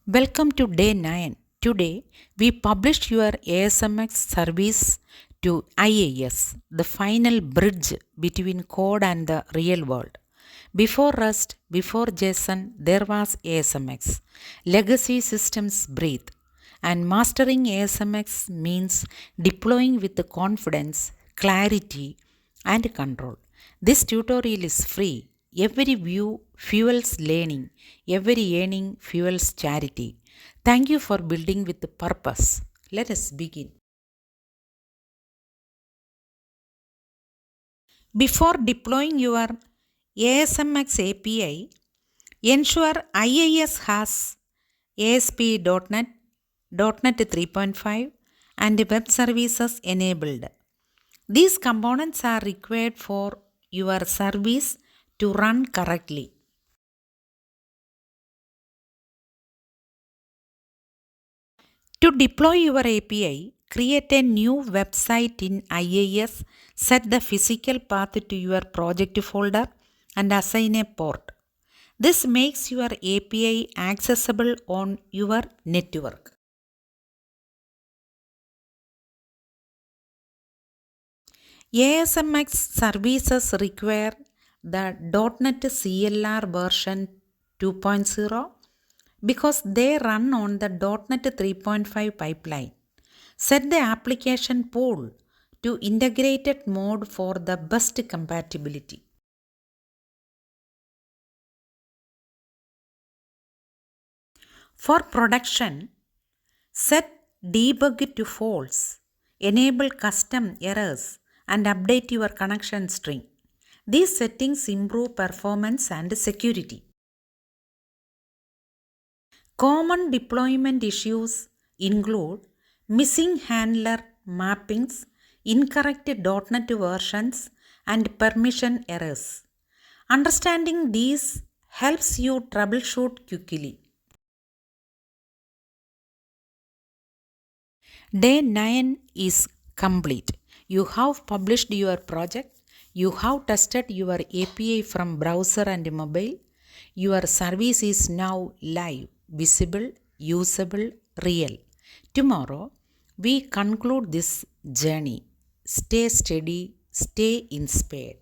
Welcome to day 9. Today we published your ASMX service to IIS, the final bridge between code and the real world. Before Rust, before JSON, there was ASMX. Legacy systems breathe. And mastering ASMX means deploying with the confidence, clarity, and control. This tutorial is free. Every view fuels learning, every earning fuels charity. Thank you for building with purpose. Let us begin. Before deploying your ASMX API, ensure IIS has ASP.NET, .NET 3.5 and web services enabled. These components are required for your service to run correctly. To deploy your API, create a new website in IIS, set the physical path to your project folder and assign a port. This makes your API accessible on your network. ASMX services require the .NET CLR version 2.0 because they run on the .NET 3.5 pipeline. Set the application pool to integrated mode for the best compatibility. For production, set debug to false, enable custom errors, and update your connection string. These settings improve performance and security. Common deployment issues include missing handler mappings, incorrect .NET versions, and permission errors. Understanding these helps you troubleshoot quickly. Day 9 is complete. You have published your project. You have tested your API from browser and mobile. Your service is now live, visible, usable, real. Tomorrow, we conclude this journey. Stay steady, stay inspired.